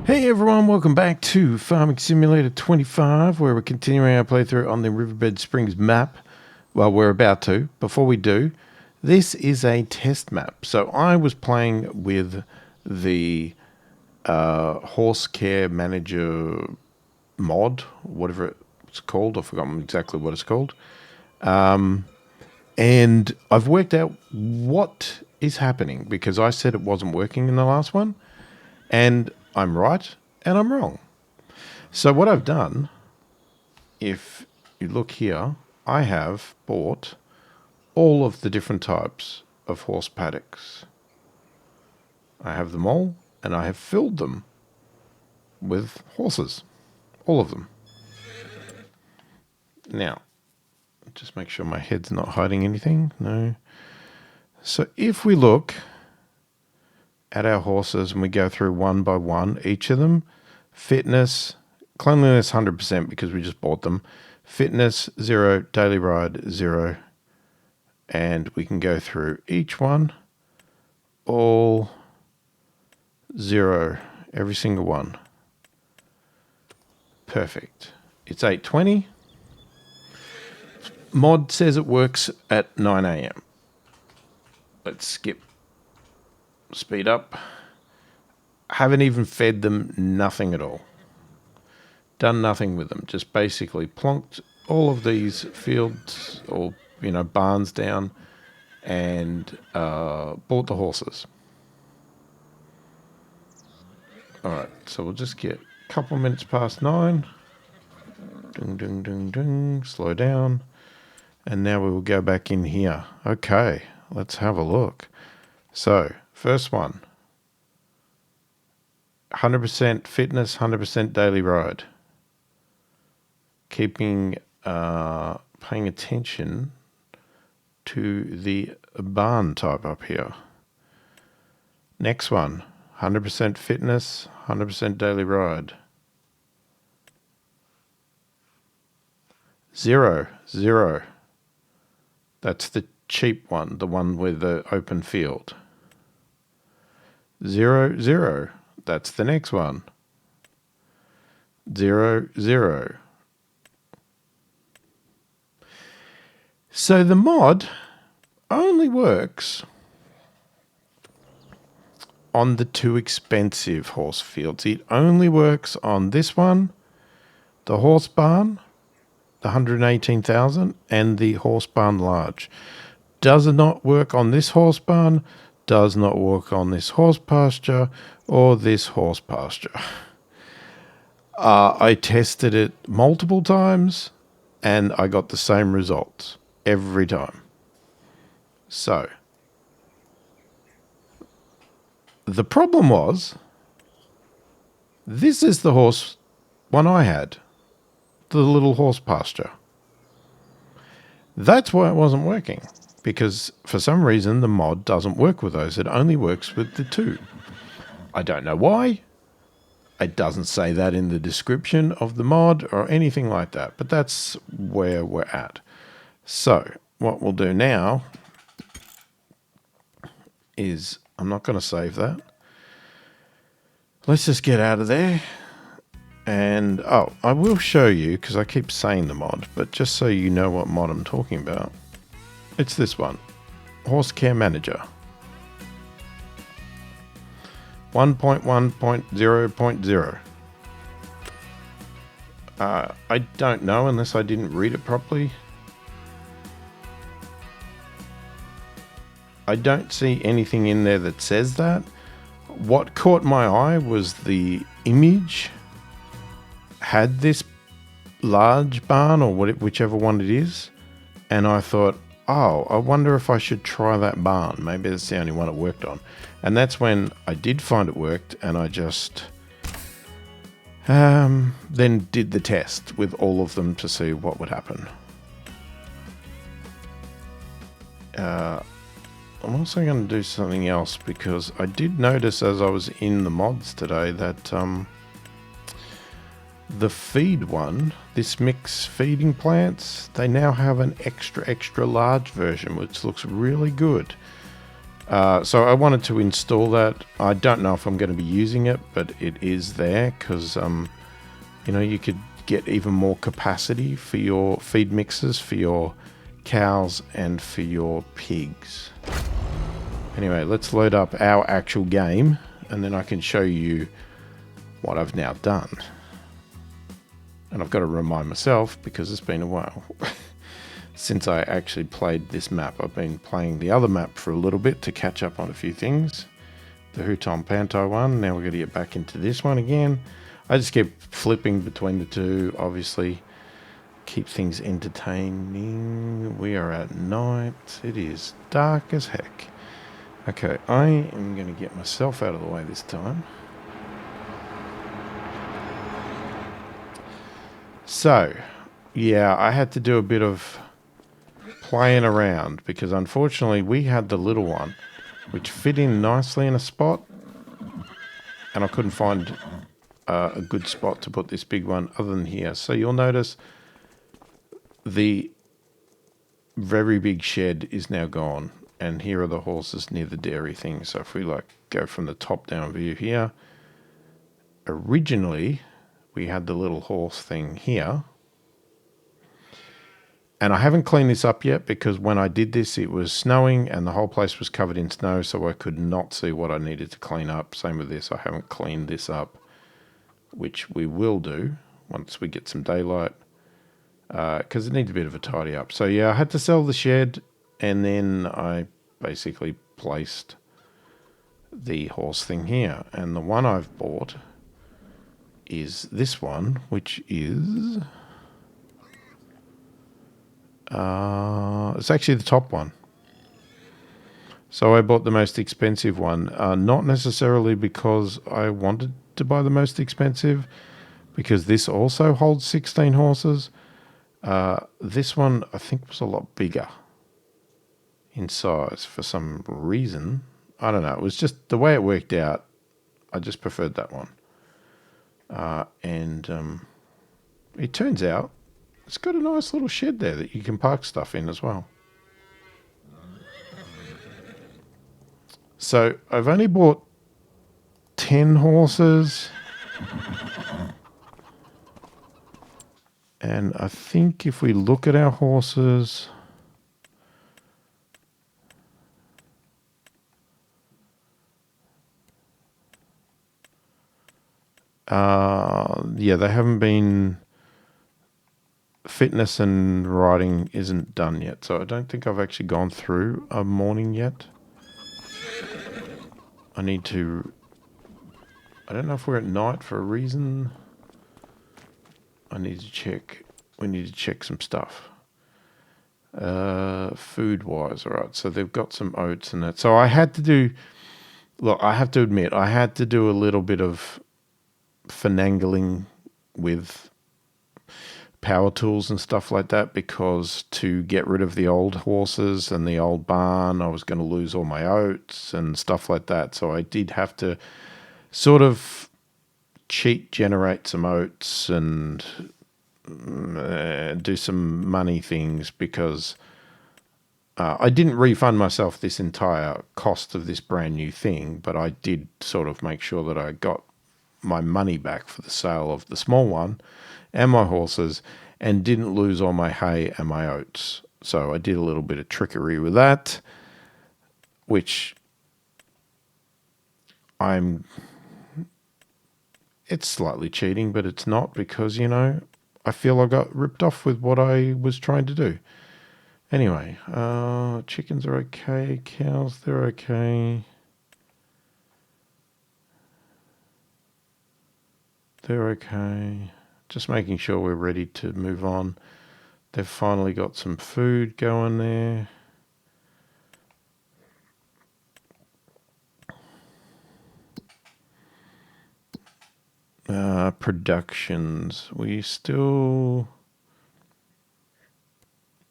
Hey everyone, welcome back to Farming Simulator 25, where we're continuing our playthrough on the Riverbend Springs map. Well, we're about to. Before we do, this is a test map. So I was playing with the Horse Care Manager mod, whatever it's called. I've forgotten exactly what it's called. And I've worked out what is happening because I said it wasn't working in the last one. And I'm right and I'm wrong. So what I've done, if you look here, I have bought all of the different types of horse paddocks. I have them all and I have filled them with horses. All of them. Now, just make sure my head's not hiding anything. No. So if we look at our horses and we go through one by one, each of them, fitness, cleanliness 100% because we just bought them, fitness 0, daily ride 0, and we can go through each one, all 0, every single one. Perfect. It's 8:20. Mod says it works at 9 a.m. Let's skip. Speed up. Haven't even fed them, nothing at all. Done nothing with them. Just basically plonked all of these fields or, barns down and bought the horses. Alright, so we'll just get a couple minutes past 9. Ding, ding, ding, ding. Slow down. And now we will go back in here. Okay, let's have a look. So, first one, 100% fitness, 100% daily ride. Keeping, paying attention to the barn type up here. Next one, 100% fitness, 100% daily ride. 0, 0. That's the cheap one, the one with the open field. 0, 0. That's the next one. 0, 0. So the mod only works on the too expensive horse fields. It only works on this one, the horse barn, the 118,000, and the horse barn large. Does not work on this horse barn, does not work on this horse pasture or this horse pasture. I tested it multiple times and I got the same results every time. So, the problem was, this is the horse one I had, the little horse pasture. That's why it wasn't working. Because for some reason the mod doesn't work with those. It only works with the two. I don't know why. It doesn't say that in the description of the mod or anything like that. But that's where we're at. So what we'll do now is, I'm not going to save that. Let's just get out of there. And, I will show you, because I keep saying the mod, but just so you know what mod I'm talking about. It's this one, Horse Care Manager. 1.1.0.0. I don't know unless I didn't read it properly. I don't see anything in there that says that. What caught my eye was the image had this large barn or whichever one it is, and I thought, I wonder if I should try that barn. Maybe it's the only one it worked on. And that's when I did find it worked, and I just then did the test with all of them to see what would happen. I'm also going to do something else because I did notice as I was in the mods today that the feed one, this mix feeding plants, they now have an extra large version, which looks really good. So I wanted to install that. I don't know if I'm going to be using it, but it is there because, you know, you could get even more capacity for your feed mixes for your cows and for your pigs. Anyway, let's load up our actual game and then I can show you what I've now done. And I've got to remind myself because it's been a while since I actually played this map. I've been playing the other map for a little bit to catch up on a few things. The Huton Panto one. Now we're going to get back into this one again. I just keep flipping between the two, obviously. Keep things entertaining. We are at night. It is dark as heck. Okay, I am going to get myself out of the way this time. So, yeah, I had to do a bit of playing around because unfortunately we had the little one which fit in nicely in a spot and I couldn't find a good spot to put this big one other than here. So you'll notice the very big shed is now gone and here are the horses near the dairy thing. So if we like go from the top down view here, originally we had the little horse thing here. And I haven't cleaned this up yet because when I did this, it was snowing and the whole place was covered in snow, so I could not see what I needed to clean up. Same with this, I haven't cleaned this up, which we will do once we get some daylight because it needs a bit of a tidy up. So yeah, I had to sell the shed and then I basically placed the horse thing here. And the one I've bought is this one, which is... it's actually the top one. So I bought the most expensive one, not necessarily because I wanted to buy the most expensive, because this also holds 16 horses. This one I think was a lot bigger in size for some reason. I don't know. It was just the way it worked out. I just preferred that one. And it turns out it's got a nice little shed there that you can park stuff in as well. So I've only bought 10 horses. And I think if we look at our horses... yeah, they haven't been... Fitness and riding isn't done yet, so I don't think I've actually gone through a morning yet. I need to... I don't know if we're at night for a reason. I need to check. We need to check some stuff. Food-wise, alright, so they've got some oats and that. So I had to do... Look, I have to admit, I had to do a little bit of finagling with power tools and stuff like that because to get rid of the old horses and the old barn, I was going to lose all my oats and stuff like that. So I did have to sort of cheat generate some oats and do some money things because I didn't refund myself this entire cost of this brand new thing, but I did sort of make sure that I got my money back for the sale of the small one and my horses and didn't lose all my hay and my oats. So I did a little bit of trickery with that, which it's slightly cheating, but it's not because, you know, I feel I got ripped off with what I was trying to do. Anyway, chickens are okay, cows, they're okay. They're okay. Just making sure we're ready to move on. They've finally got some food going there. Productions. We're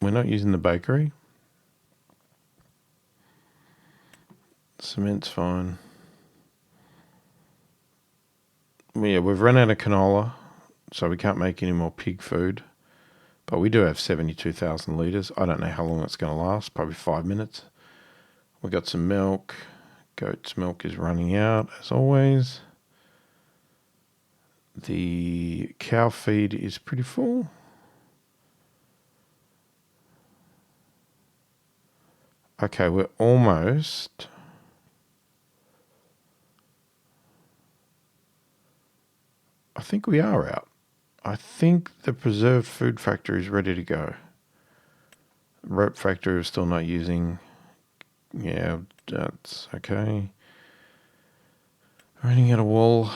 not using the bakery. Cement's fine. Yeah, we've run out of canola, so we can't make any more pig food. But we do have 72,000 litres. I don't know how long it's going to last, probably 5 minutes. We got some milk. Goat's milk is running out as always. The cow feed is pretty full. Okay, we're almost. I think we are out. I think the preserved food factory is ready to go. Rope factory is still not using. Yeah, that's okay. Running out of wool,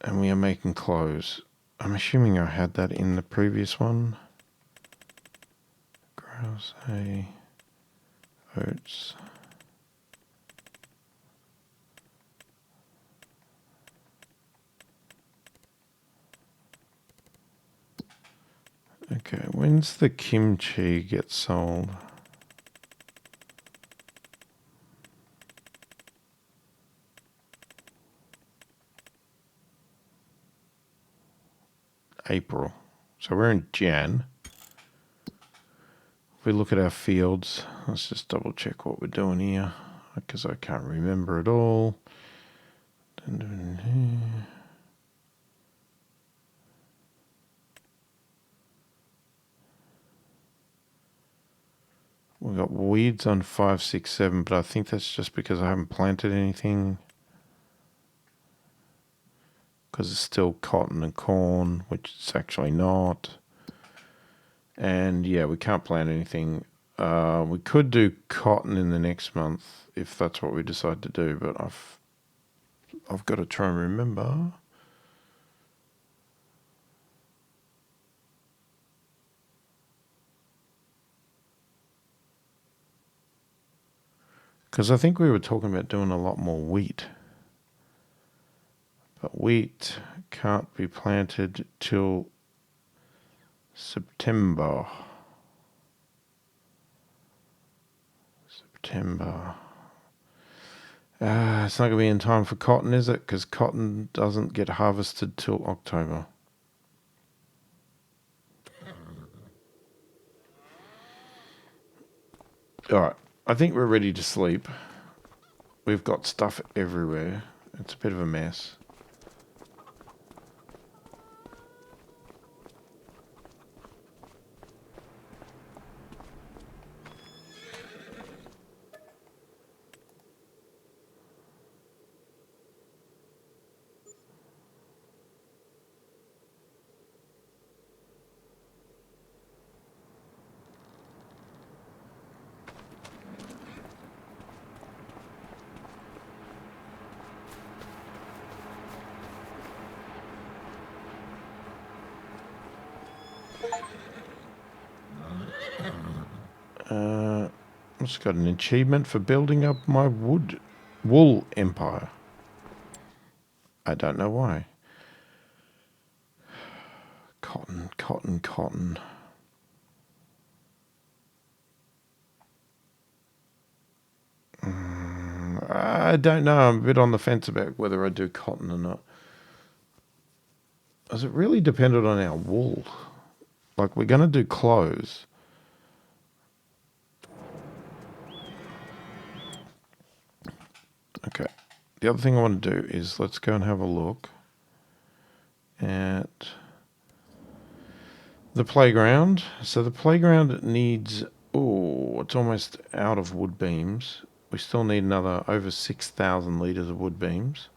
and we are making clothes. I'm assuming I had that in the previous one. Grass, hay, oats. Okay, when's the kimchi get sold? April. So we're in Jan. If we look at our fields, let's just double check what we're doing here because I can't remember it all. We've got weeds on 5, 6, 7, but I think that's just because I haven't planted anything. Because it's still cotton and corn, which it's actually not. And yeah, we can't plant anything. We could do cotton in the next month if that's what we decide to do, but I've got to try and remember. Because I think we were talking about doing a lot more wheat. But wheat can't be planted till September. It's not going to be in time for cotton, is it? Because cotton doesn't get harvested till October. All right. I think we're ready to sleep. We've got stuff everywhere. It's a bit of a mess. I've just got an achievement for building up my wool empire. I don't know why. Cotton, cotton, cotton. I don't know. I'm a bit on the fence about whether I do cotton or not. Is it really dependent on our wool? Like, we're going to do clothes. Okay. The other thing I want to do is let's go and have a look at the playground. So the playground needs, it's almost out of wood beams. We still need another over 6,000 litres of wood beams.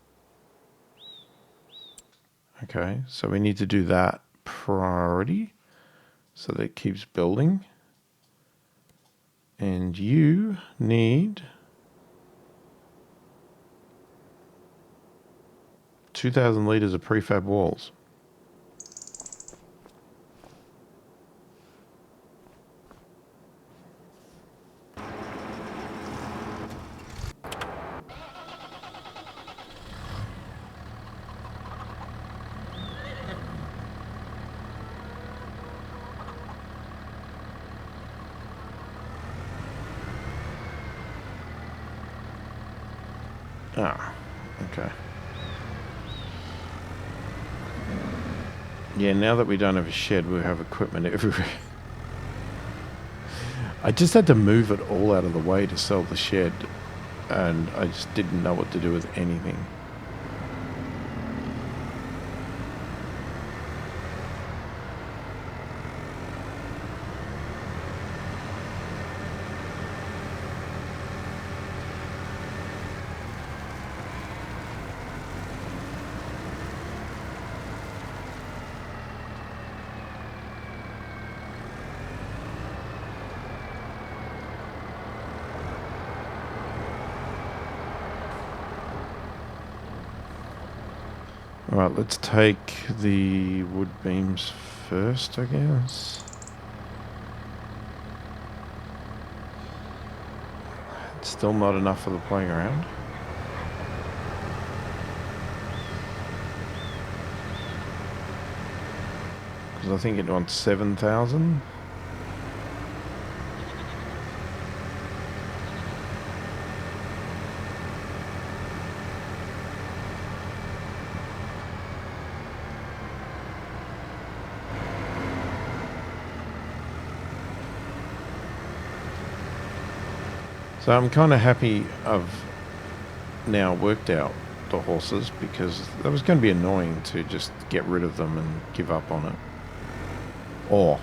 Okay, so we need to do that priority so that it keeps building. And you need 2,000 litres of prefab walls. Okay. Yeah, now that we don't have a shed, we have equipment everywhere. I just had to move it all out of the way to sell the shed, and I just didn't know what to do with anything. Alright, let's take the wood beams first, I guess. It's still not enough for the playing around. Because I think it wants 7,000. So I'm kind of happy I've now worked out the horses, because that was going to be annoying to just get rid of them and give up on it. Or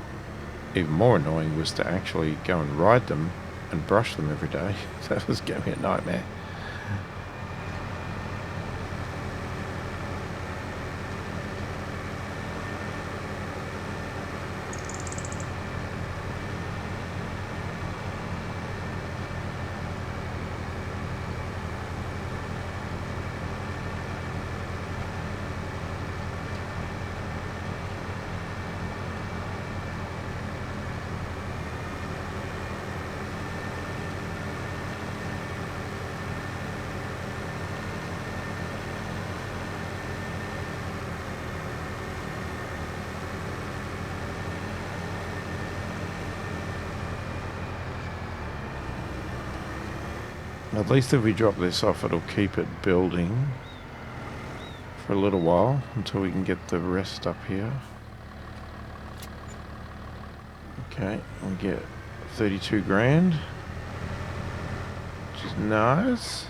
even more annoying was to actually go and ride them and brush them every day. That was going to be a nightmare. At least if we drop this off, it'll keep it building for a little while until we can get the rest up here. Okay, we get 32 grand, which is nice.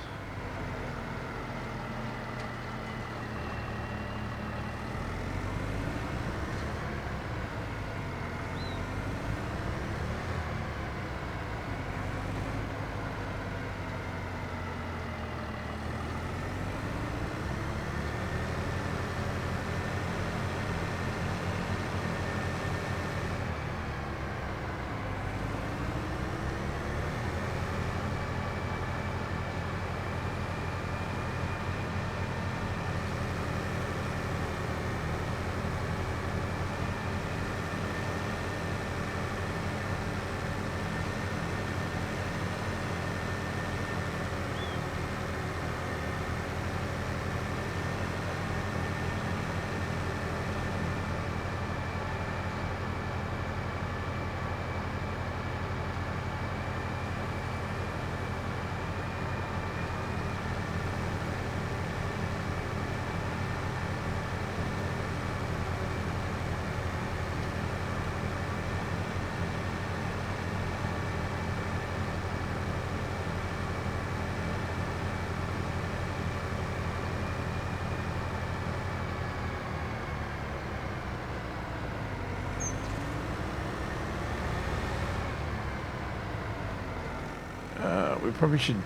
We probably should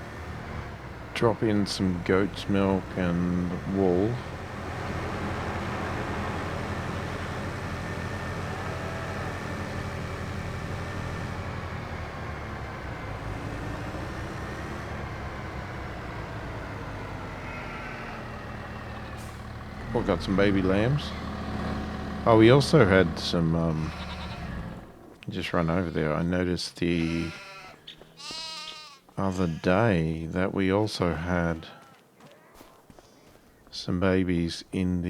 drop in some goat's milk and wool. We've got some baby lambs. Oh, we also had some, just run over there. I noticed the other day that we also had some babies in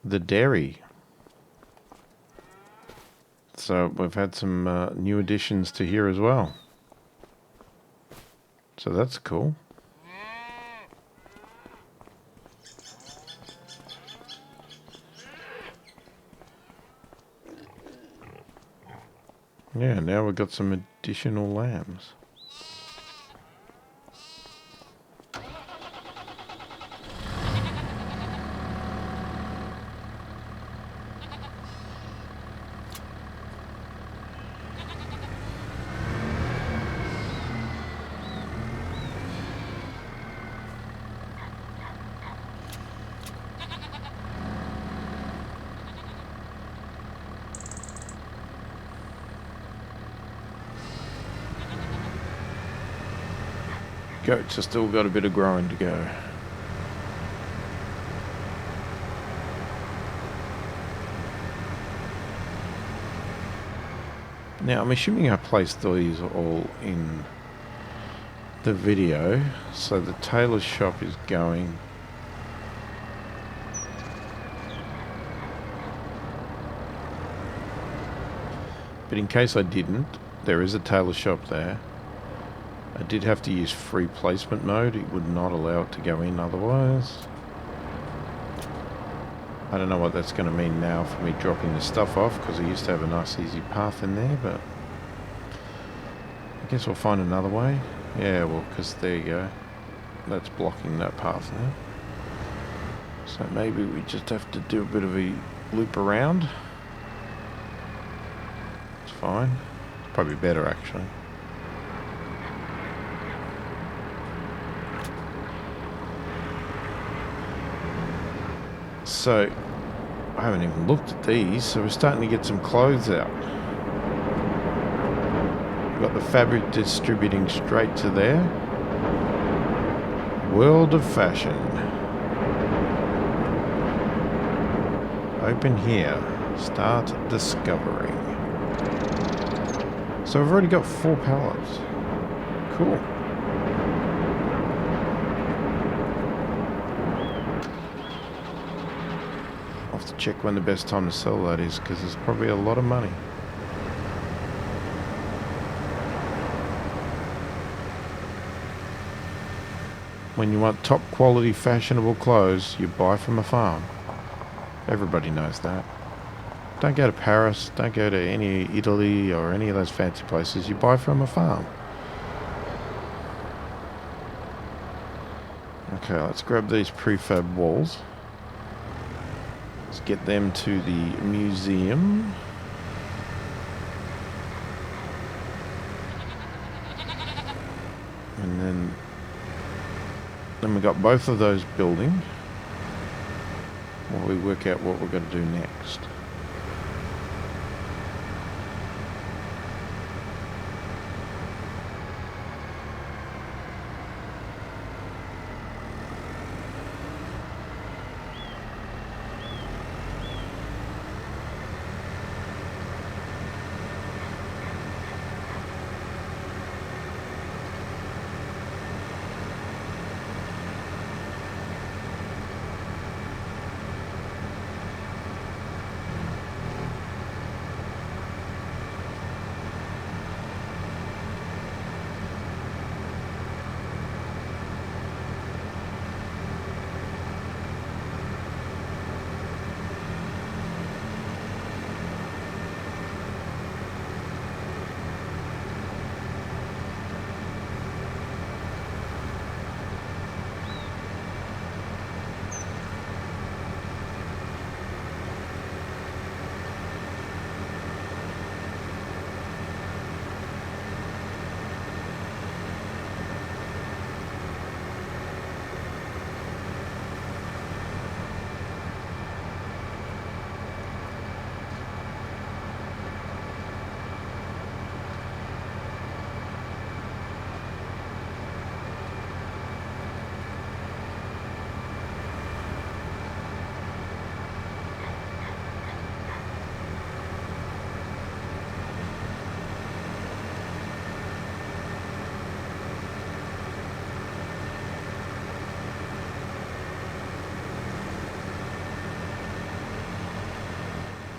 the dairy. So we've had some new additions to here as well. So that's cool. Yeah, now we've got some additional lambs. Goats have still got a bit of growing to go. Now, I'm assuming I placed these all in the video. So the tailor's shop is going. But in case I didn't, there is a tailor shop there. I did have to use free placement mode. It would not allow it to go in otherwise. I don't know what that's going to mean now for me dropping the stuff off, because I used to have a nice easy path in there, but I guess we'll find another way. Yeah, well, because there you go. That's blocking that path now. So maybe we just have to do a bit of a loop around. It's fine. It's probably better, actually. So, I haven't even looked at these, so we're starting to get some clothes out. We've got the fabric distributing straight to there. World of Fashion. Open here. Start discovering. So I've already got 4 pallets. Cool. I'll have to check when the best time to sell that is, because there's probably a lot of money. When you want top quality fashionable clothes, you buy from a farm. Everybody knows that. Don't go to Paris, don't go to any Italy or any of those fancy places. You buy from a farm. Okay, let's grab these prefab walls. Let's get them to the museum. And then we got both of those building while we work out what we're going to do next.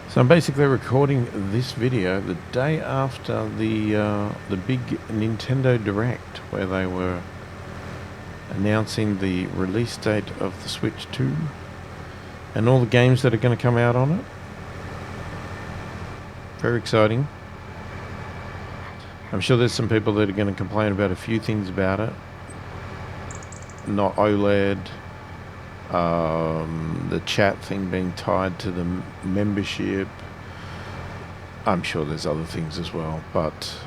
So I'm basically recording this video the day after the big Nintendo Direct, where they were announcing the release date of the Switch 2 and all the games that are going to come out on it. Very exciting. I'm sure there's some people that are going to complain about a few things about it. Not OLED, the chat thing being tied to the membership. I'm sure there's other things as well, but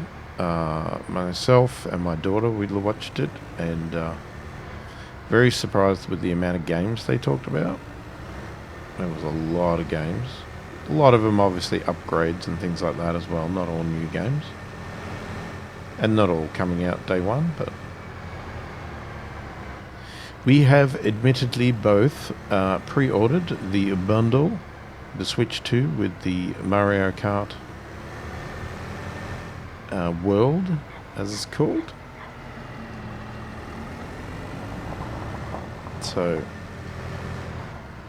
myself and my daughter, we watched it, and very surprised with the amount of games they talked about. There was a lot of games. A lot of them obviously upgrades and things like that as well, not all new games. And not all coming out day one, but we have admittedly both pre-ordered the bundle, the Switch 2 with the Mario Kart World, as it's called. So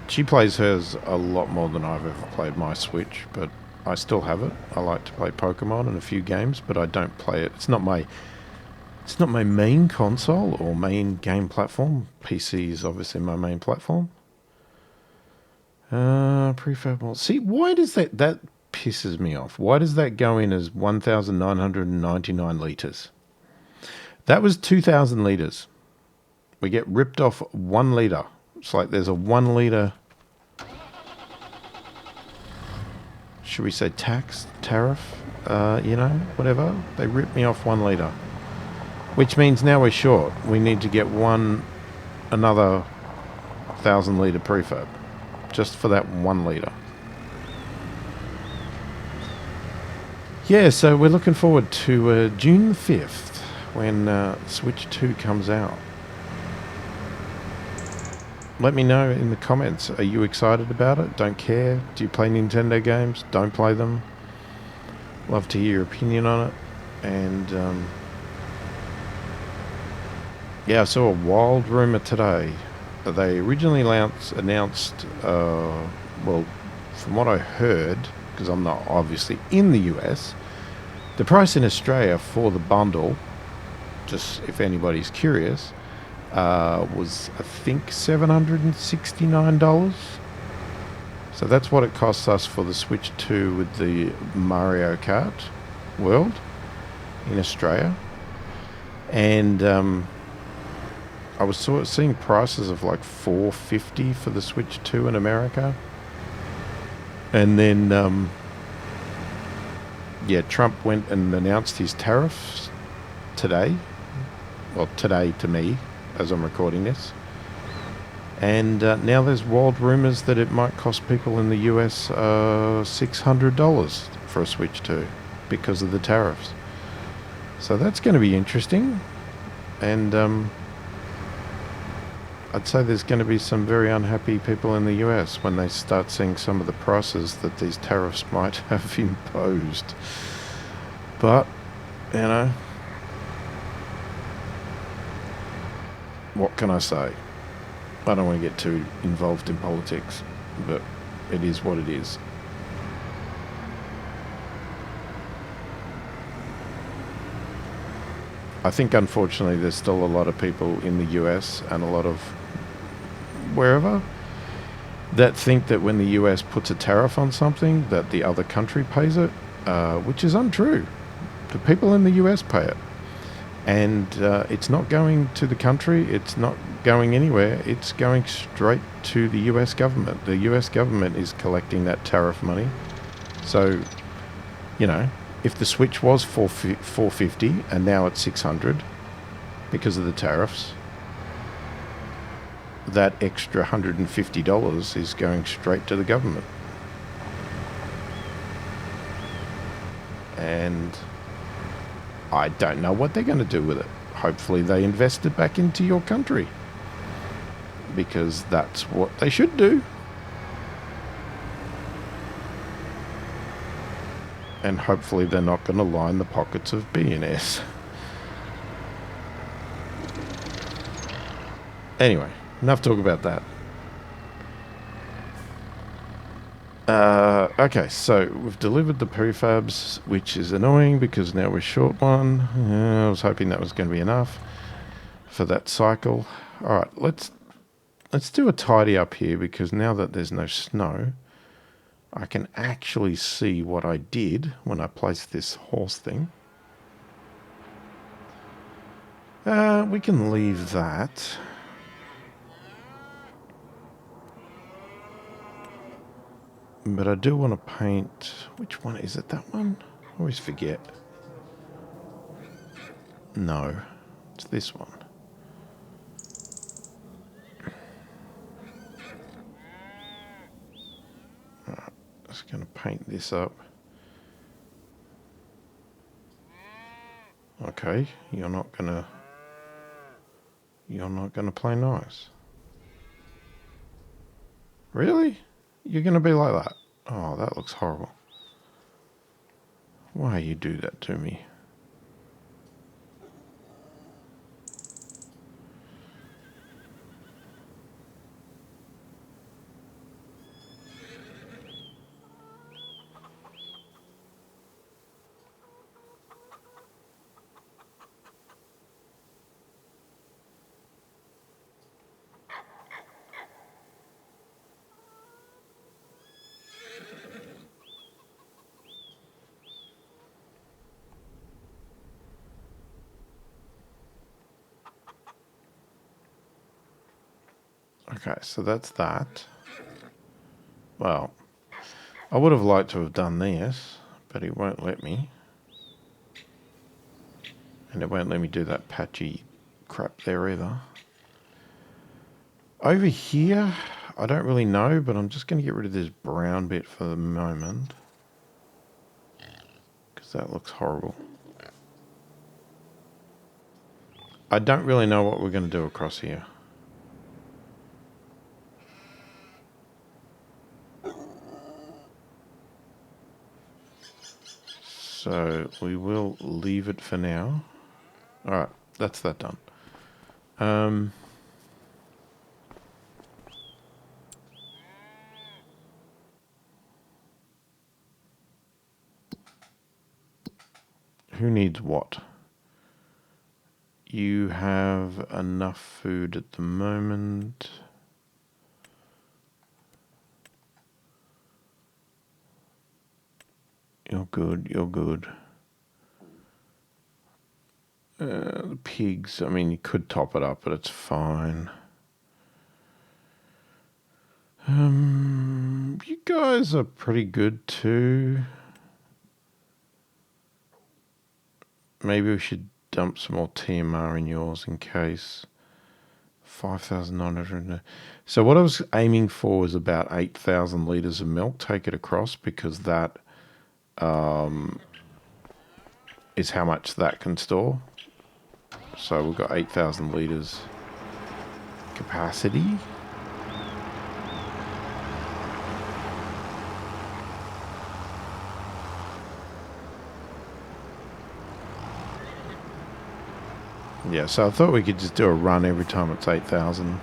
she plays hers a lot more than I've ever played my Switch, but I still have it. I like to play Pokemon and a few games, but I don't play it. It's not my main console or main game platform. PC is obviously my main platform. Prefab mold. See, why does that pisses me off? Why does that go in as 1,999 litres? That was 2,000 litres. We get ripped off 1 litre. It's like there's a 1 litre, should we say tariff, whatever. They ripped me off 1 litre. Which means now we're short. We need to get another 1,000 litre prefab. Just for that 1 litre. Yeah, so we're looking forward to June 5th when Switch 2 comes out. Let me know in the comments. Are you excited about it? Don't care? Do you play Nintendo games? Don't play them? Love to hear your opinion on it. And yeah, I saw a wild rumour today. They originally announced, well, from what I heard, because I'm not obviously in the US, the price in Australia for the bundle, just if anybody's curious, was I think $769. So that's what it costs us for the Switch 2 with the Mario Kart World in Australia. And I was seeing prices of like $450 for the Switch 2 in America. And then Trump went and announced his tariffs today. Well, today to me, as I'm recording this. And now there's wild rumours that it might cost people in the US $600 for a Switch 2 because of the tariffs. So that's going to be interesting. And I'd say there's going to be some very unhappy people in the US when they start seeing some of the prices that these tariffs might have imposed. But, what can I say? I don't want to get too involved in politics, but it is what it is. I think unfortunately there's still a lot of people in the US and a lot of wherever that think that when the US puts a tariff on something that the other country pays it, which is untrue. The people in the US pay it. And it's not going to the country, it's not going anywhere, it's going straight to the US government. The US government is collecting that tariff money. So, if the Switch was $450 and now it's $600 because of the tariffs, that extra $150 is going straight to the government. And I don't know what they're going to do with it. Hopefully they invest it back into your country, because that's what they should do. And hopefully they're not going to line the pockets of billionaires. Anyway, enough talk about that. Okay, so we've delivered the prefabs, which is annoying because now we're short one. I was hoping that was going to be enough for that cycle. All right, let's do a tidy up here, because now that there's no snow, I can actually see what I did when I placed this horse thing. We can leave that. But I do want to paint... Which one? Is it that one? I always forget. No, it's this one. Alright, just going to paint this up. Okay, you're not gonna play nice. Really? You're gonna be like that? Oh, that looks horrible. Why you do that to me? Okay, so that's that. Well, I would have liked to have done this, but it won't let me. And it won't let me do that patchy crap there either. Over here, I don't really know, but I'm just going to get rid of this brown bit for the moment. Because that looks horrible. I don't really know what we're going to do across here. So we will leave it for now. Alright, that's that done. Who needs what? You have enough food at the moment. You're good, you're good. The pigs, I mean, you could top it up, but it's fine. You guys are pretty good too. Maybe we should dump some more TMR in yours in case. 5,900. So what I was aiming for was about 8,000 litres of milk. Take it across because that is how much that can store. So we've got 8,000 litres capacity. Yeah, so I thought we could just do a run every time it's 8,000.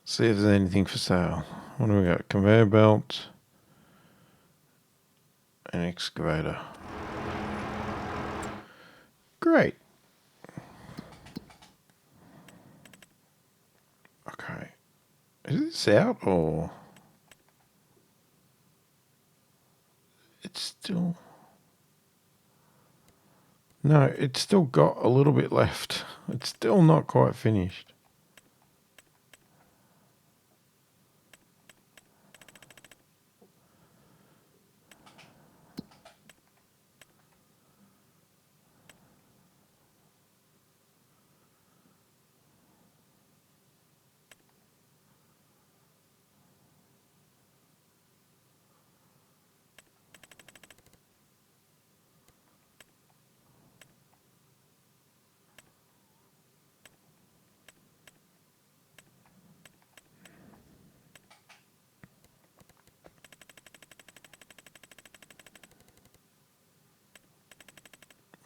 See if there's anything for sale. What do we got? Conveyor belt. An excavator. Great. Okay. Is this out or... It's still... No, it's still got a little bit left. It's still not quite finished.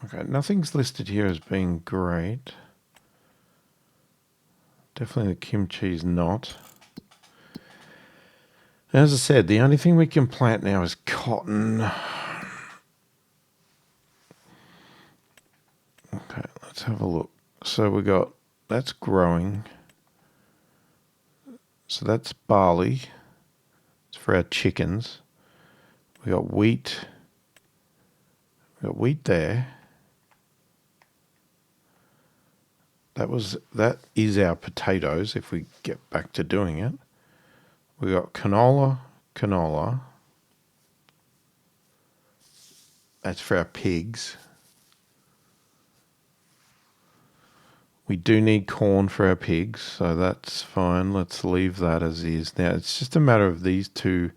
Okay, nothing's listed here as being great. Definitely the kimchi's not. As I said, the only thing we can plant now is cotton. Okay, let's have a look. So we got, that's growing. So that's barley. It's for our chickens. We got wheat. We got wheat there. That is our potatoes if we get back to doing it. We got canola. That's for our pigs. We do need corn for our pigs, so that's fine. Let's leave that as is. Now it's just a matter of these two.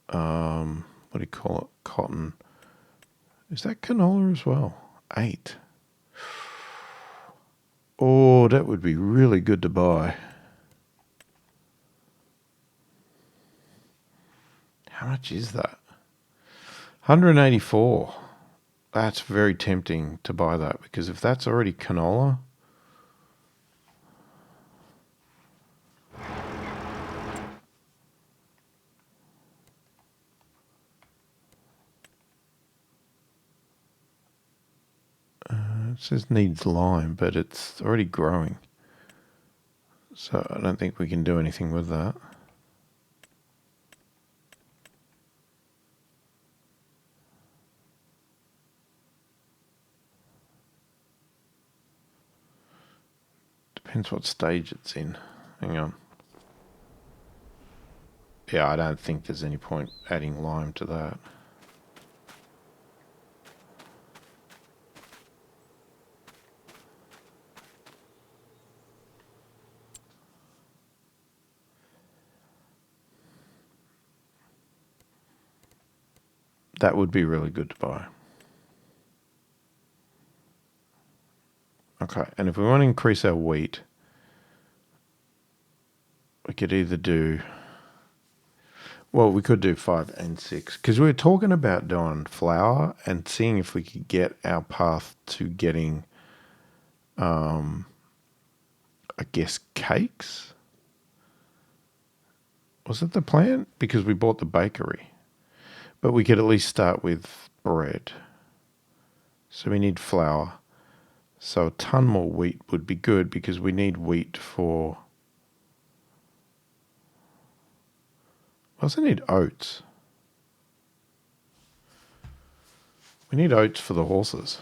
What do you call it? Cotton. Is that canola as well? 8. Oh, that would be really good to buy. How much is that? 184. That's very tempting to buy that, because if that's already canola. It says needs lime, but it's already growing. So I don't think we can do anything with that. Depends what stage it's in. Hang on. Yeah, I don't think there's any point adding lime to that. That would be really good to buy. Okay, and if we want to increase our wheat, we could either do... Well, we could do 5 and 6, because we were talking about doing flour and seeing if we could get our path to getting, I guess, cakes. Was it the plan? Because we bought the bakery. But we could at least start with bread. So we need flour. So a ton more wheat would be good, because we need wheat for... We also need oats. We need oats for the horses.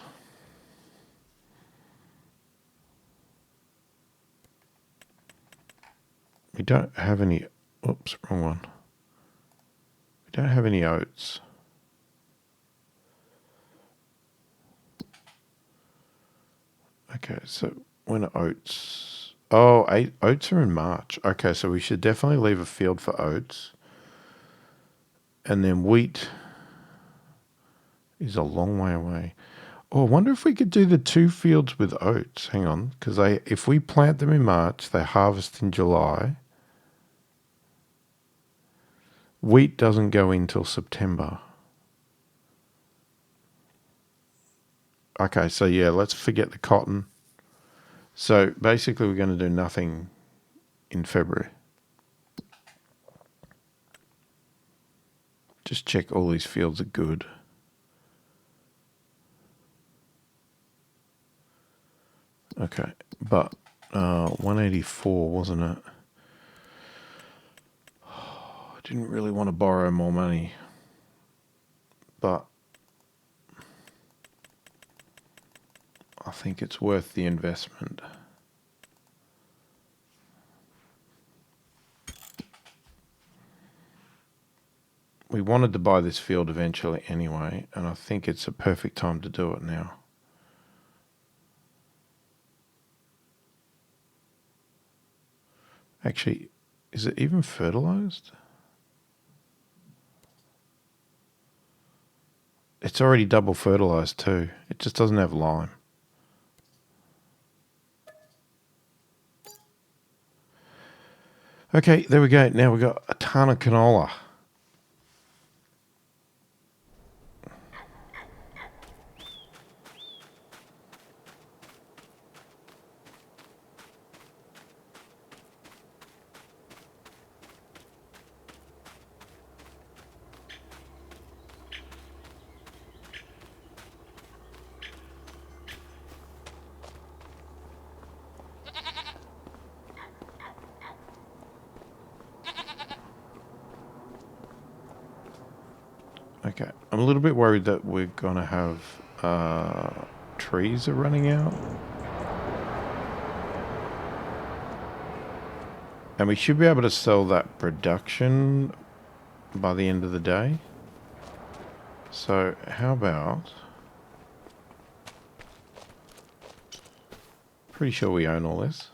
We don't have any... Oops, wrong one. We don't have any oats. Okay, so when are oats? Oh, oats are in March. Okay, so we should definitely leave a field for oats. And then wheat is a long way away. Oh, I wonder if we could do the 2 fields with oats. Hang on, because if we plant them in March, they harvest in July. Wheat doesn't go in till September. Okay, so yeah, let's forget the cotton. So basically we're going to do nothing in February. Just check all these fields are good. Okay, but 184, wasn't it? I didn't really want to borrow more money, but I think it's worth the investment. We wanted to buy this field eventually anyway, and I think it's a perfect time to do it now. Actually, is it even fertilized? It's already double fertilized too. It just doesn't have lime. Okay, there we go. Now we've got a ton of canola. Okay, I'm a little bit worried that we're gonna have trees are running out. And we should be able to sell that production by the end of the day. So how about... Pretty sure we own all this.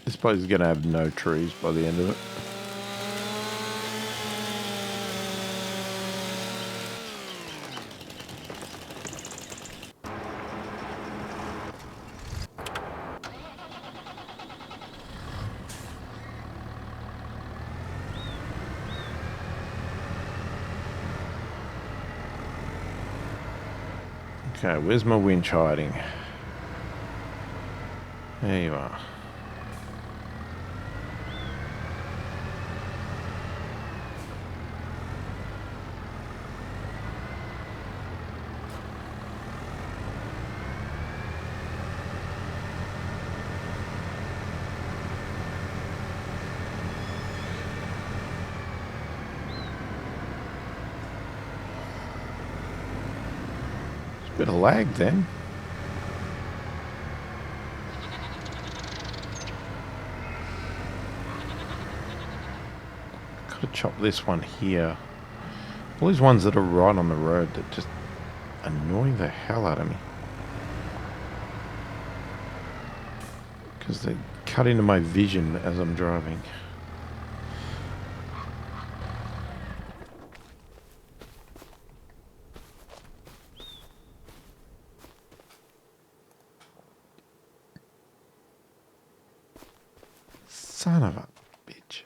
This place is going to have no trees by the end of it. Okay, where's my winch hiding? There you are. Bit of lag then. Gotta chop this one here. All these ones that are right on the road that just annoy the hell out of me. Because they cut into my vision as I'm driving. Son of a bitch.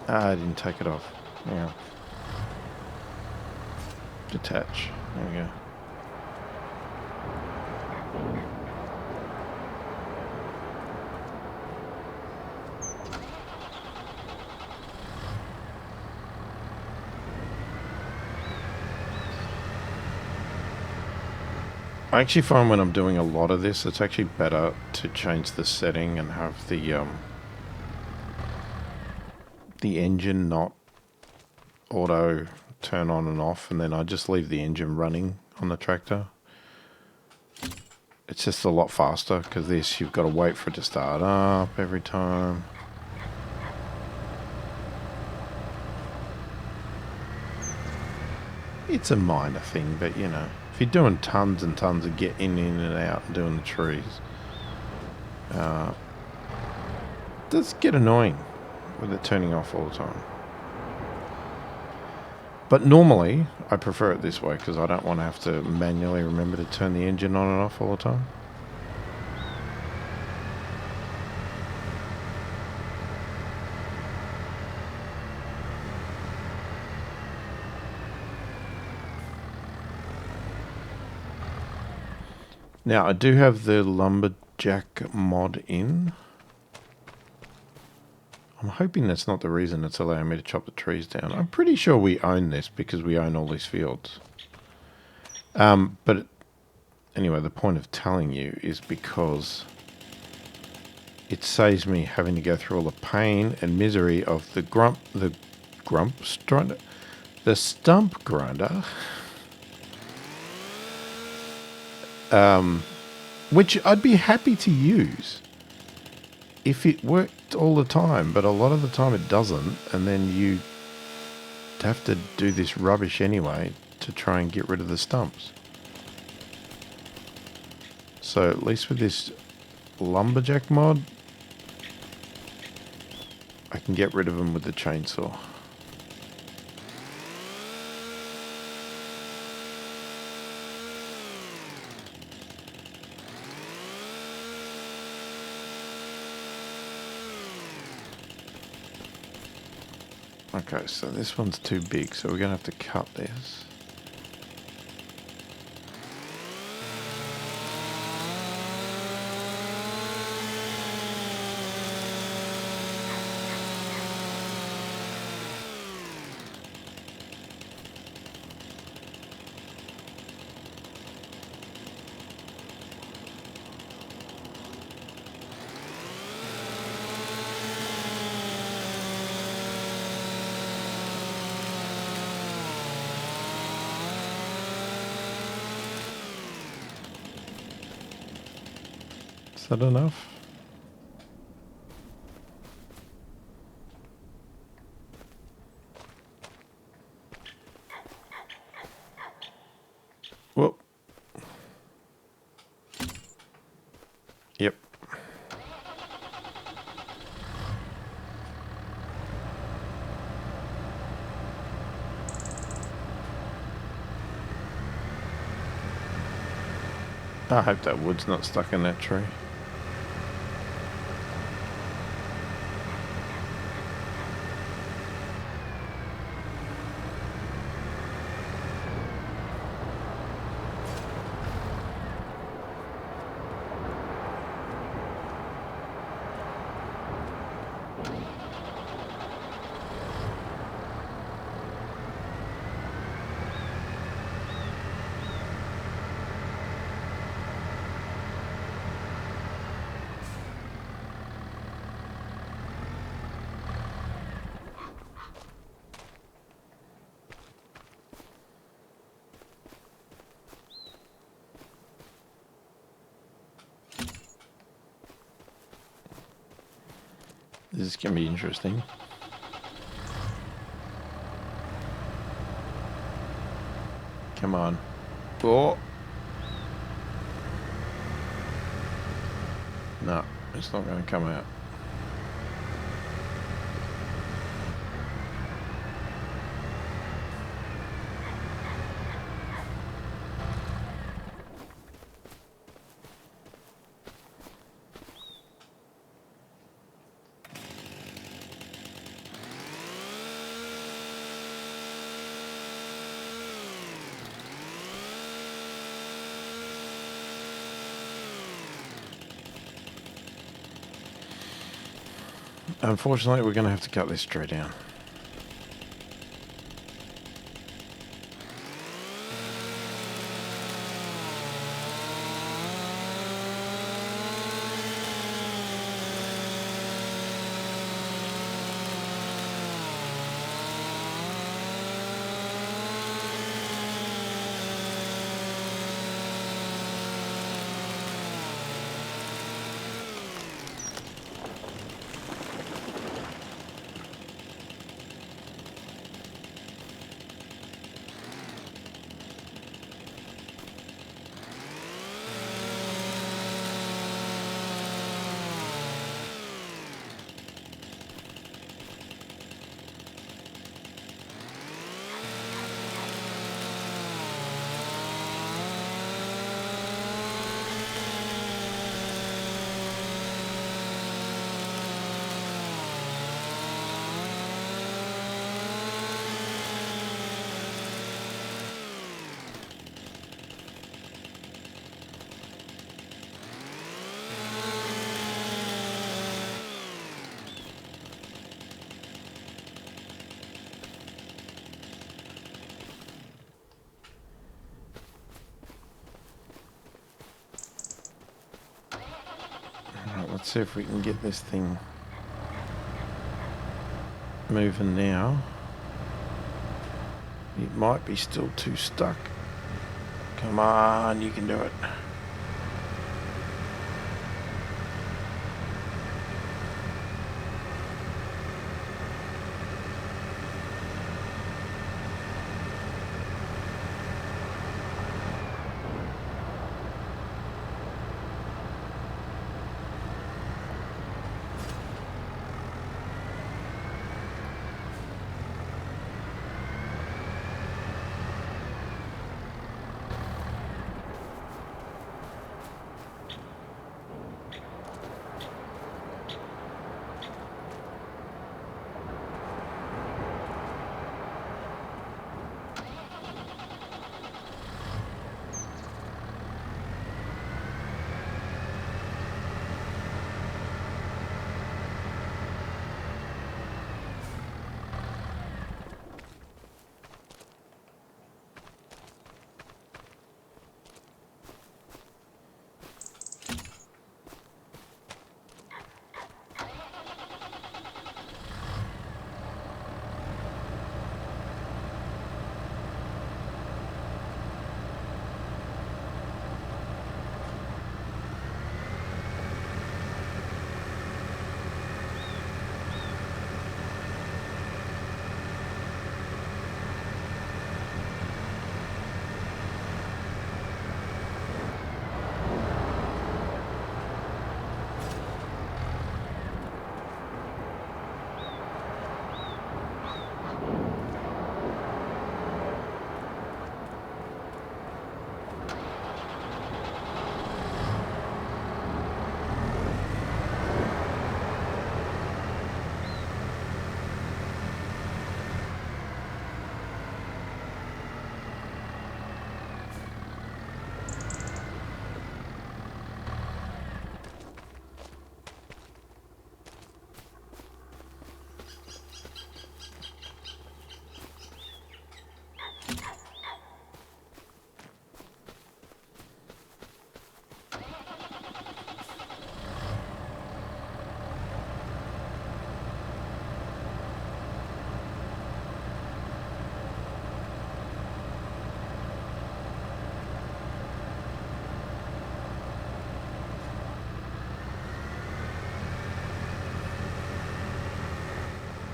Ah, I didn't take it off. Hang on. Detach. There we go. I actually find when I'm doing a lot of this, it's actually better to change the setting and have the engine not auto turn on and off, and then I just leave the engine running on the tractor. It's just a lot faster, because this, you've got to wait for it to start up every time. It's a minor thing, but you know, if you're doing tons and tons of getting in and out and doing the trees, it does get annoying with it turning off all the time. But normally, I prefer it this way because I don't want to have to manually remember to turn the engine on and off all the time. Now, I do have the lumberjack mod in. I'm hoping that's not the reason it's allowing me to chop the trees down. I'm pretty sure we own this because we own all these fields. But anyway, the point of telling you is because it saves me having to go through all the pain and misery of the stump grinder. Which I'd be happy to use if it worked all the time, but a lot of the time it doesn't, and then you have to do this rubbish anyway to try and get rid of the stumps. So at least with this lumberjack mod, I can get rid of them with the chainsaw. Okay, so this one's too big, so we're going to have to cut this. Is that enough? Whoop. Yep. I hope that wood's not stuck in that tree. This is going to be interesting. Come on. Oh. No, it's not going to come out. Unfortunately, we're going to have to cut this tree down. see if we can get this thing moving now. It might be still too stuck. Come on, you can do it.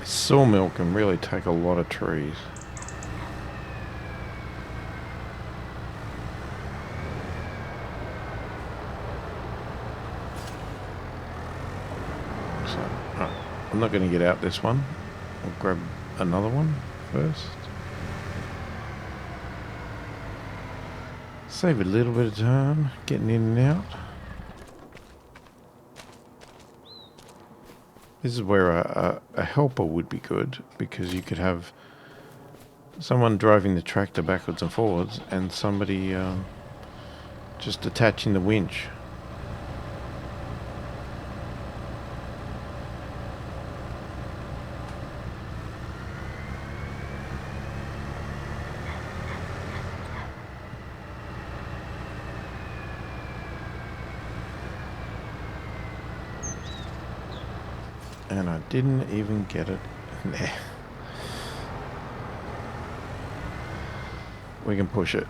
Sawmill can really take a lot of trees. So, I'm not going to get out this one. I'll grab another one first. Save a little bit of time getting in and out. This is where a helper would be good, because you could have someone driving the tractor backwards and forwards and somebody just attaching the winch. And I didn't even get it there. We can push it.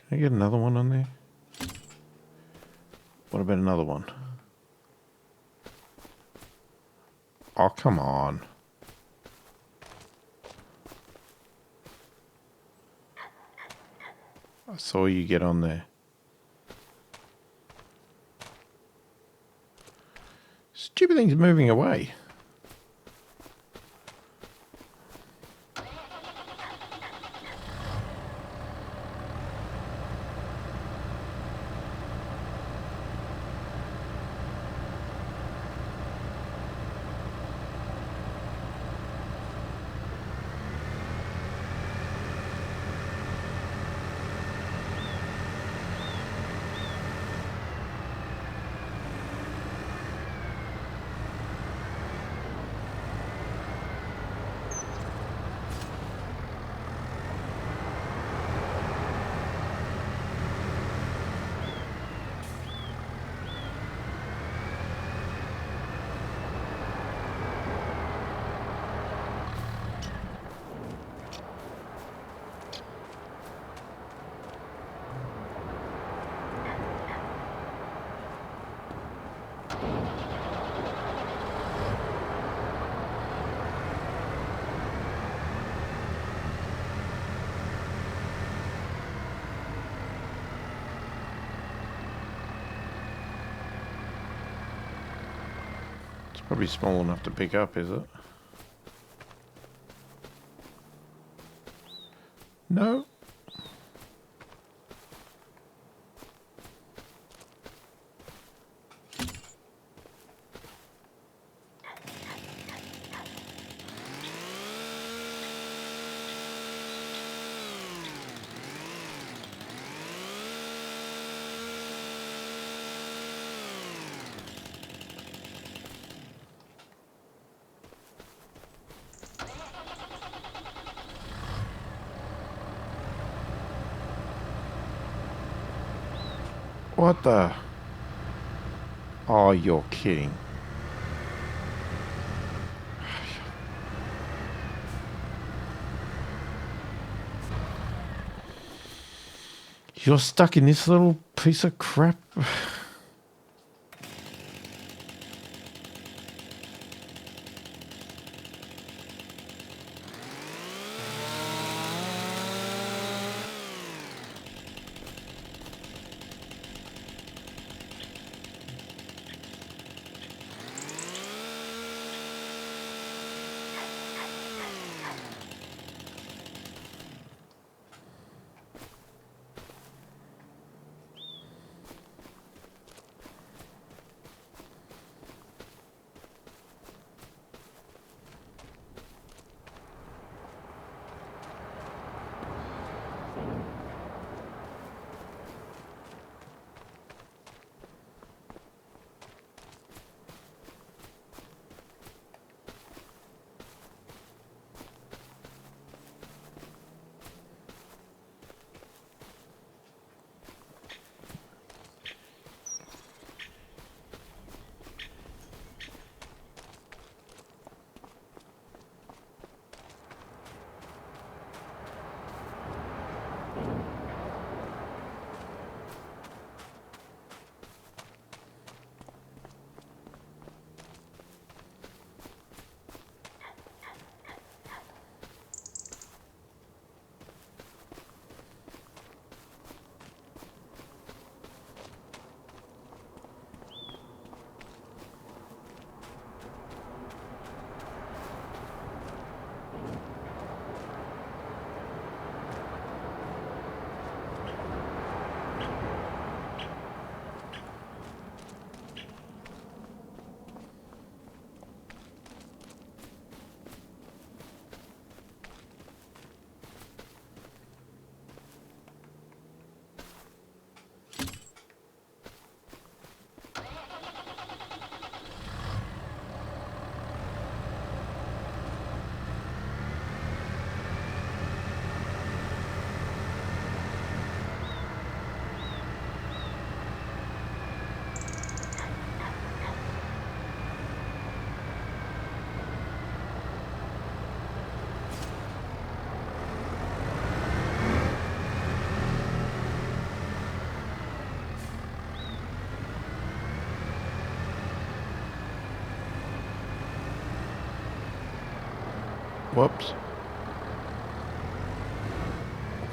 Can I get another one on there? What about another one? Oh, come on. I saw you get on there. Stupid thing's moving away. Probably small enough to pick up, is it? No. What the? Oh, you're kidding. You're stuck in this little piece of crap. Whoops.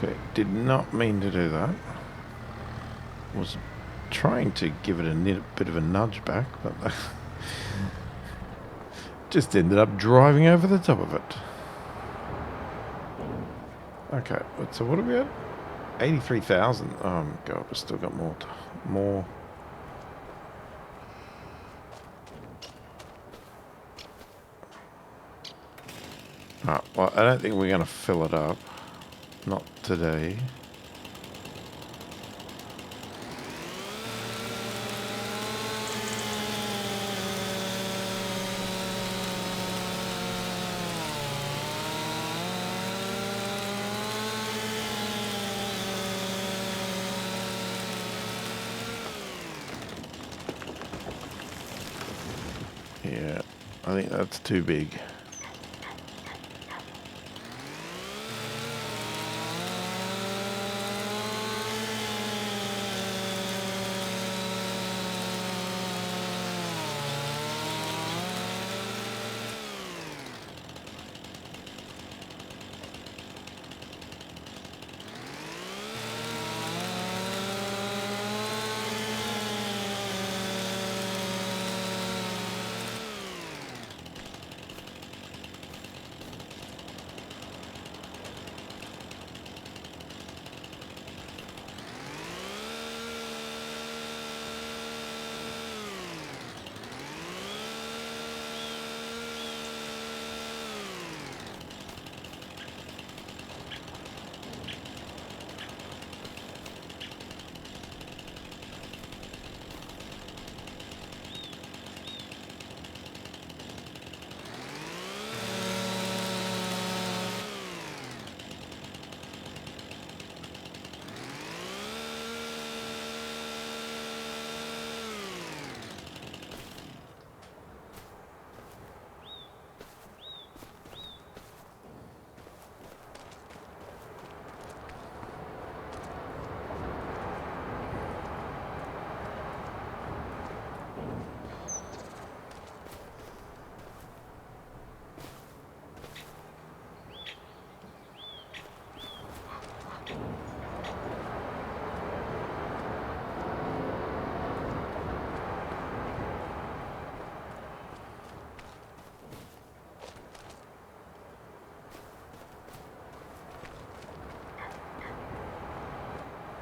Okay, did not mean to do that. Was trying to give it a bit of a nudge back, but just ended up driving over the top of it. Okay, so what are we at? 83,000. Oh god, we've still got more. Well, I don't think we're going to fill it up. Not today. Yeah, I think that's too big.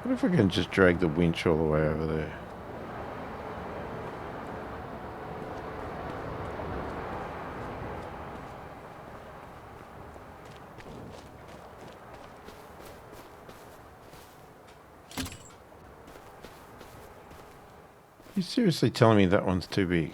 What if we can just drag the winch all the way over there? You seriously telling me that one's too big?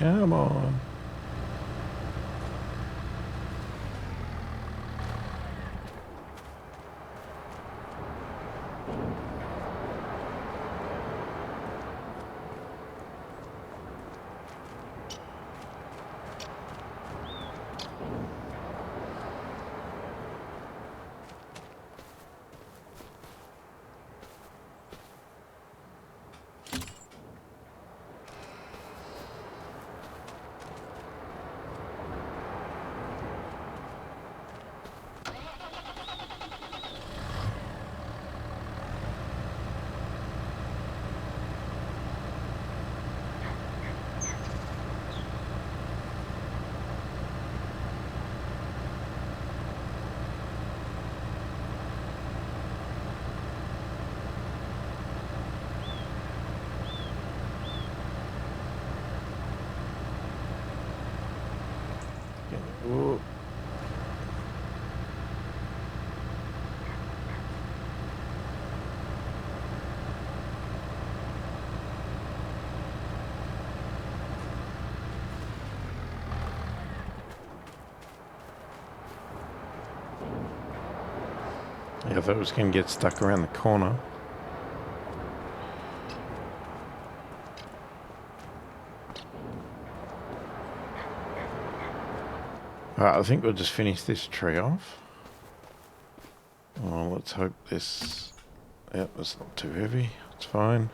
Come on. Ooh. Yeah, I thought it was going to get stuck around the corner. Alright, I think we'll just finish this tree off. Oh, let's hope this... Yep, it's not too heavy. It's fine.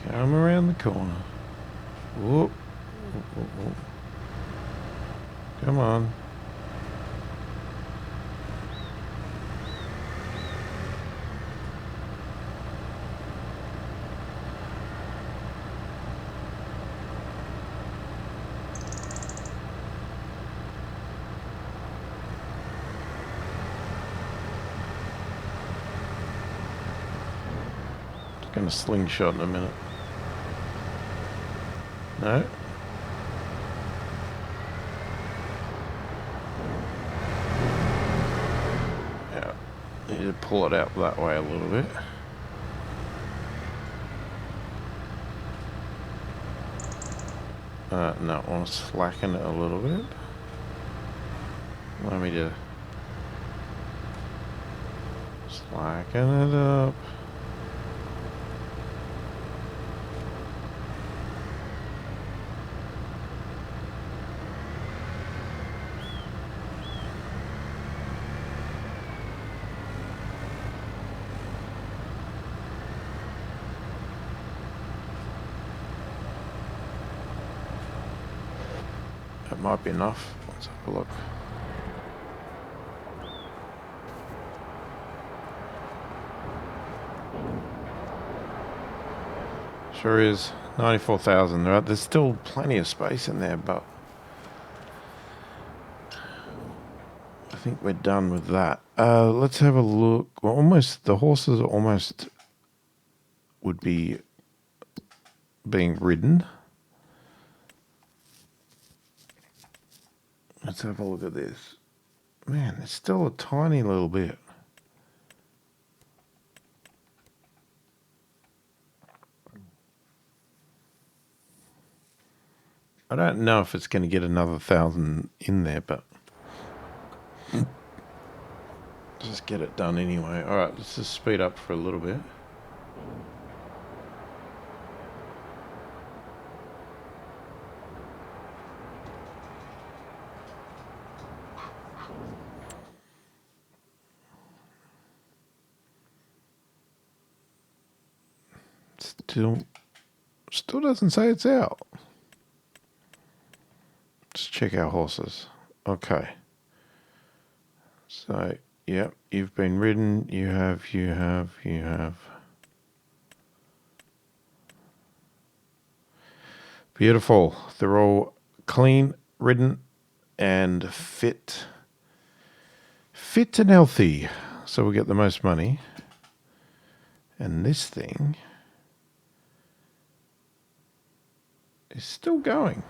Come around the corner. Whoop. Whoop, whoop, whoop. Come on. It's going to slingshot in a minute. No? Yeah. Need to pull it out that way a little bit. No, I want to slacken it a little bit. Allow me to slacken it up. That might be enough. Let's have a look. Sure is. 94,000. Right? There's still plenty of space in there, but I think we're done with that. Let's have a look. Well, almost the horses are almost would be being ridden. Let's have a look at this. Man, it's still a tiny little bit. I don't know if it's going to get another 1,000 in there, but just get it done anyway. All right, let's just speed up for a little bit. Still doesn't say it's out. Let's check our horses. Okay. So, yep, you've been ridden. You have. Beautiful. They're all clean, ridden, and fit and healthy. So we get the most money. And this thing is still going.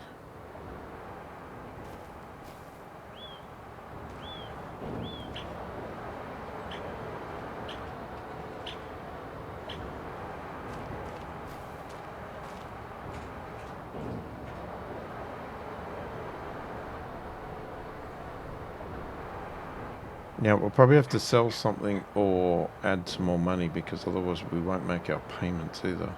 Now, we'll probably have to sell something or add some more money because otherwise we won't make our payments either.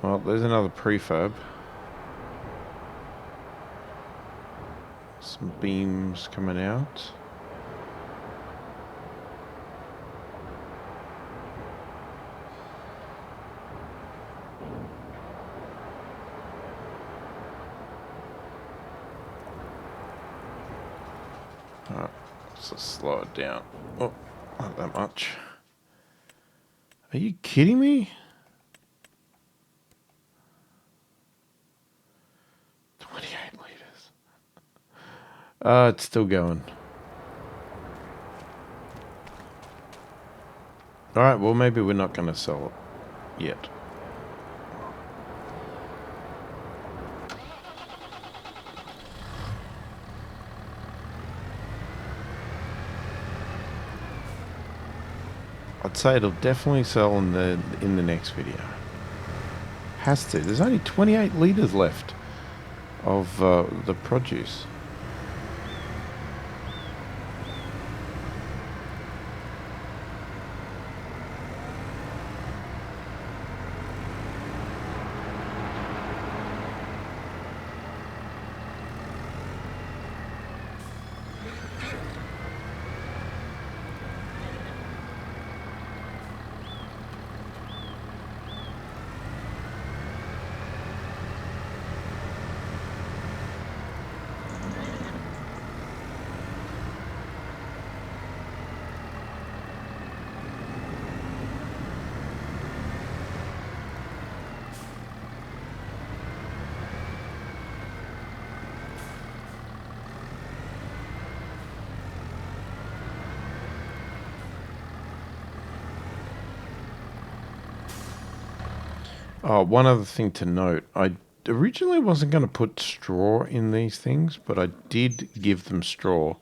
Well, there's another prefab. Some beams coming out. Alright, let's just slow it down. Oh, not that much. Are you kidding me? 28 litres. It's still going. Alright, well maybe we're not going to sell it yet. I'd say it'll definitely sell in the next video. Has to. There's only 28 litres left of the produce. Oh, one other thing to note. I originally wasn't going to put straw in these things, but I did give them straw.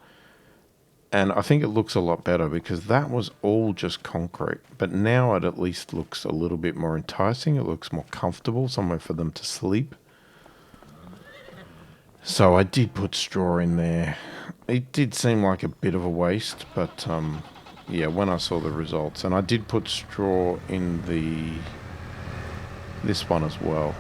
And I think it looks a lot better because that was all just concrete. But now it at least looks a little bit more enticing. It looks more comfortable, somewhere for them to sleep. So I did put straw in there. It did seem like a bit of a waste, but yeah, when I saw the results. And I did put straw in this one as well.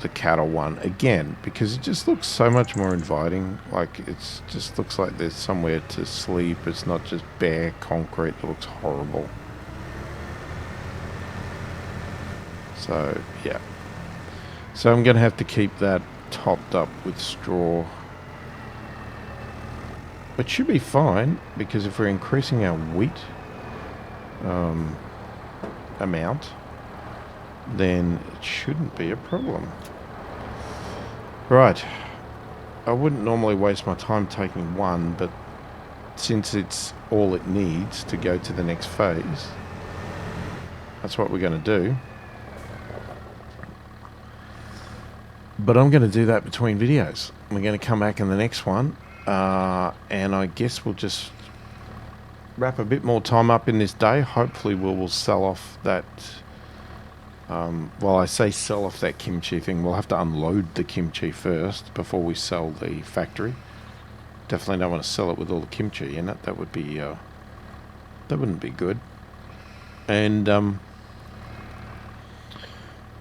The cattle one again, because it just looks so much more inviting. Like it's just looks like there's somewhere to sleep. It's not just bare concrete. It looks horrible. So yeah, so I'm gonna have to keep that topped up with straw, which should be fine because if we're increasing our wheat amount, then it shouldn't be a problem. Right, I wouldn't normally waste my time taking one, but since it's all it needs to go to the next phase, that's what we're going to do. But I'm going to do that between videos. We're going to come back in the next one, and I guess we'll just wrap a bit more time up in this day. Hopefully we'll sell off that... well, I say sell off that kimchi thing. We'll have to unload the kimchi first before we sell the factory. Definitely don't want to sell it with all the kimchi in it. That would be, that wouldn't be good. And then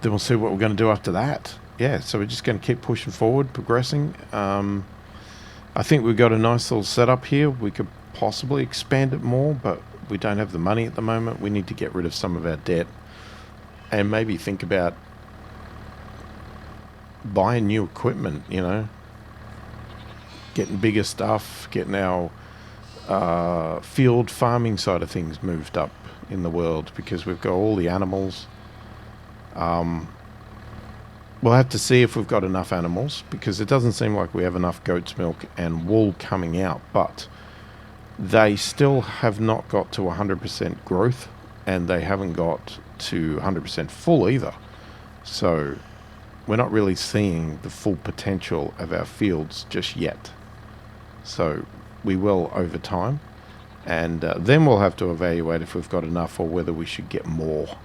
we'll see what we're going to do after that. yeah, so we're just going to keep pushing forward, progressing. I think we've got a nice little setup here. We could possibly expand it more, but we don't have the money at the moment. We need to get rid of some of our debt and maybe think about buying new equipment, you know, getting bigger stuff, getting our field farming side of things moved up in the world, because we've got all the animals. We'll have to see if we've got enough animals, because it doesn't seem like we have enough goat's milk and wool coming out, but they still have not got to 100% growth, and they haven't got to 100% full either. So we're not really seeing the full potential of our fields just yet. So we will over time, and then we'll have to evaluate if we've got enough, or whether we should get more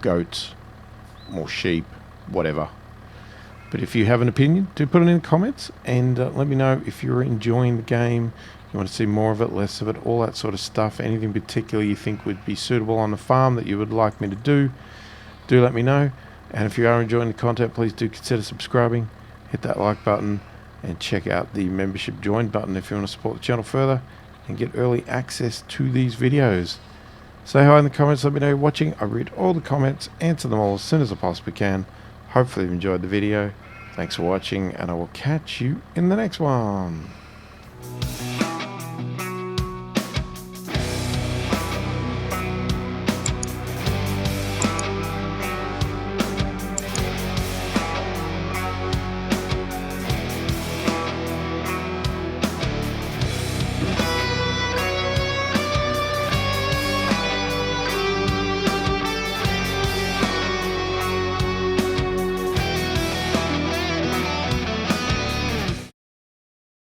goats, more sheep, whatever. But if you have an opinion, do put it in the comments, and let me know if you're enjoying the game, you want to see more of it, less of it, all that sort of stuff. Anything particular you think would be suitable on the farm that you would like me to do let me know. And if you are enjoying the content, please do consider subscribing, hit that like button, and check out the membership join button if you want to support the channel further and get early access to these videos. Say hi in the comments, let me know you're watching. I read all the comments, answer them all as soon as I possibly can. Hopefully you've enjoyed the video. Thanks for watching, and I will catch you in the next one.